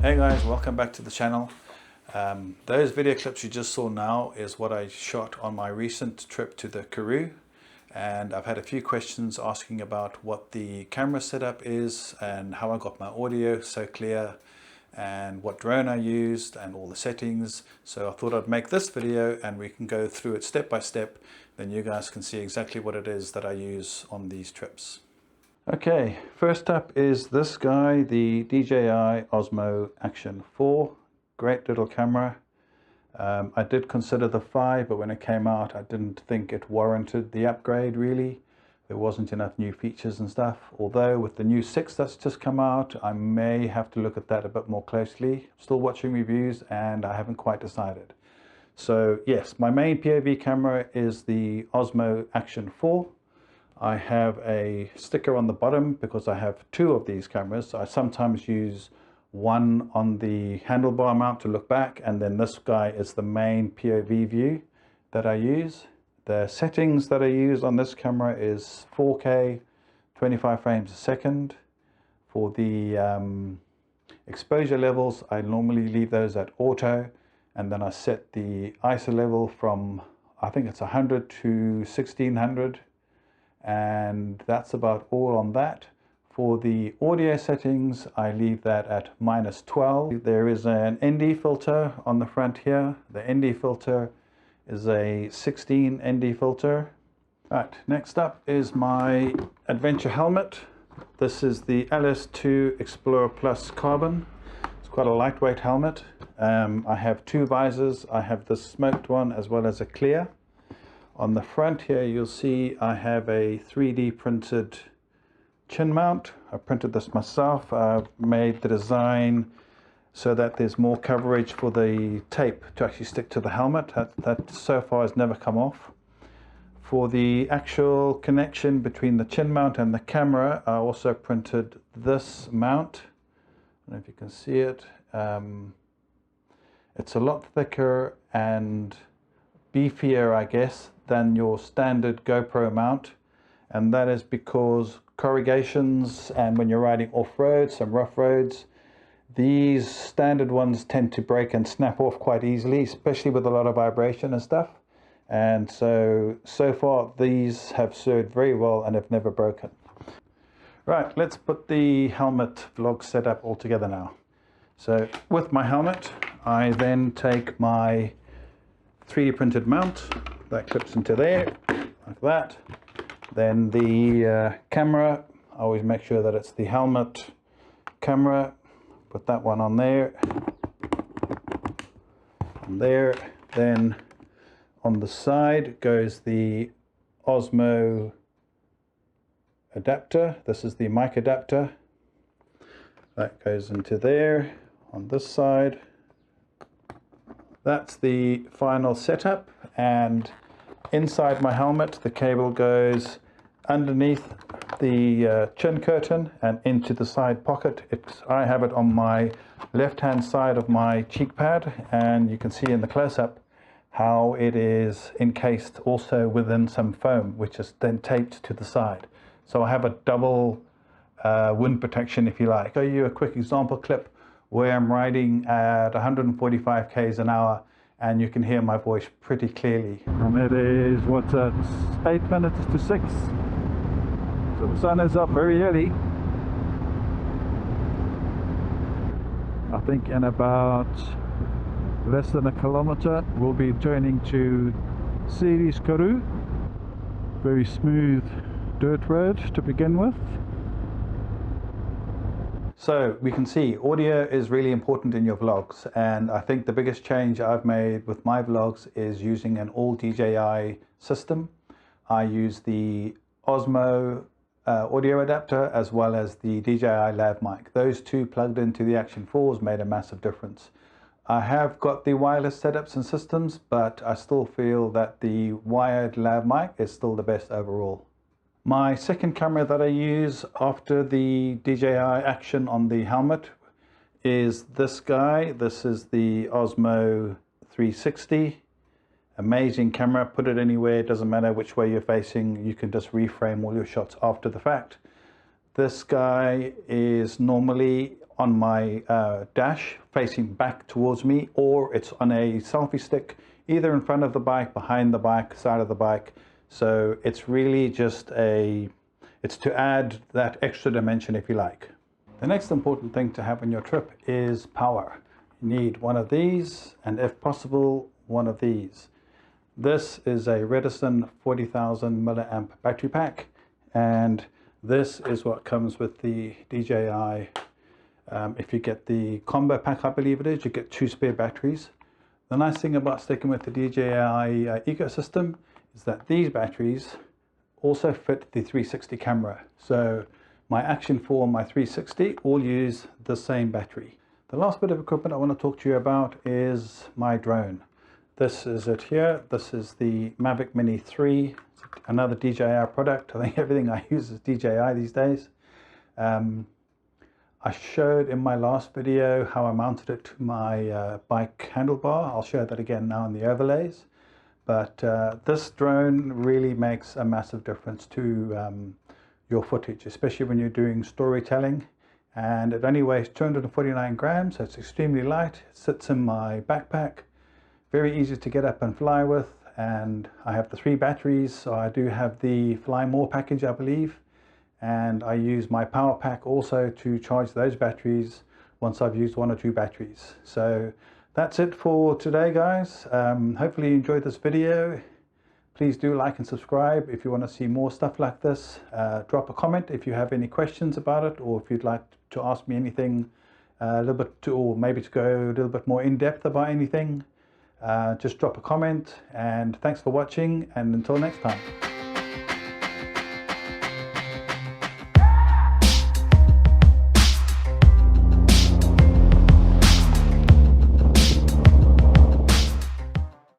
Hey guys, welcome back to the channel. Those video clips you just saw now is what I shot on my recent trip to the Karoo, and I've had a few questions asking about what the camera setup is and how I got my audio so clear and what drone I used and all the settings. So I thought I'd make this video and we can go through it step by step, then you guys can see exactly what it is that I use on these trips. Okay, first up is this guy, the DJI Osmo Action 4. Great little camera. I did consider the 5, but when it came out I didn't think it warranted the upgrade really. There wasn't enough new features and stuff. Although with the new 6 that's just come out, I may have to look at that a bit more closely. Still watching reviews and I haven't quite decided. So yes, my main POV camera is the Osmo Action 4. I have a sticker on the bottom because I have 2 of these cameras. I sometimes use one on the handlebar mount to look back, and then this guy is the main POV view that I use. The settings that I use on this camera is 4K, 25 frames a second. For the exposure levels, I normally leave those at auto, and then I set the ISO level from, I think it's 100 to 1600. And that's about all on that. For the audio settings, I leave that at -12. There is an ND filter on the front here. The ND filter is a 16 ND filter. Right, next up is my adventure helmet. This is the LS2 Explorer Plus Carbon. It's quite a lightweight helmet. I have 2 visors. I have the smoked one as well as a clear. On the front here, you'll see I have a 3D printed chin mount. I printed this myself. I've made the design so that there's more coverage for the tape to actually stick to the helmet. That so far has never come off. For the actual connection between the chin mount and the camera, I also printed this mount. I don't know if you can see it. It's a lot thicker and beefier, I guess, than your standard GoPro mount, and that is because corrugations and when you're riding off-road, some rough roads, these standard ones tend to break and snap off quite easily, especially with a lot of vibration and stuff. And so far these have served very well and have never broken. Right, let's put the helmet vlog setup all together now. So with my helmet, I then take my 3D printed mount that clips into there like that. Then the camera, I always make sure that it's the helmet camera. Put that one on there, Then on the side goes the Osmo adapter. This is the mic adapter that goes into there. On this side, that's the final setup, and inside my helmet the cable goes underneath the chin curtain and into the side pocket. I have it on my left hand side of my cheek pad, and you can see in the close-up how it is encased also within some foam which is then taped to the side. So I have a double wind protection, if you like. I'll show you a quick example clip where I'm riding at 145 k's an hour and you can hear my voice pretty clearly. And it is, what's that, 8 minutes to 6. So the sun is up very early. I think in about less than a kilometer we'll be turning to Series Karoo. Very smooth dirt road to begin with. So we can see audio is really important in your vlogs, and I think the biggest change I've made with my vlogs is using an all DJI system. I use the Osmo audio adapter as well as the DJI lav mic. Those 2 plugged into the Action 4s made a massive difference. I have got the wireless setups and systems, but I still feel that the wired lav mic is still the best overall. My second camera that I use after the DJI Action on the helmet is this guy. This is the Osmo 360. Amazing camera, put it anywhere, it doesn't matter which way you're facing, you can just reframe all your shots after the fact. This guy is normally on my dash facing back towards me, or it's on a selfie stick either in front of the bike, behind the bike, side of the bike. So it's really just it's to add that extra dimension, if you like. The next important thing to have on your trip is power. You need one of these, and if possible, one of these. This is a Redisson 40,000 milliamp battery pack, and this is what comes with the DJI. If you get the combo pack, I believe it is, you get 2 spare batteries. The nice thing about sticking with the DJI ecosystem is that these batteries also fit the 360 camera. So my Action 4 and my 360 all use the same battery. The last bit of equipment I want to talk to you about is my drone. This is it here. This is the Mavic Mini 3, another DJI product. I think everything I use is DJI these days. I showed in my last video how I mounted it to my bike handlebar. I'll show that again now in the overlays. But this drone really makes a massive difference to your footage, especially when you're doing storytelling. And it only weighs 249 grams, so it's extremely light. It sits in my backpack, very easy to get up and fly with. And I have the 3 batteries, so I do have the Fly More package, I believe. And I use my power pack also to charge those batteries once I've used 1 or 2 batteries. So that's it for today, guys. Hopefully you enjoyed this video. Please do like and subscribe if you want to see more stuff like this. Drop a comment if you have any questions about it, or if you'd like to ask me anything a little bit, or maybe to go a little bit more in depth about anything. Just drop a comment, and thanks for watching, and until next time.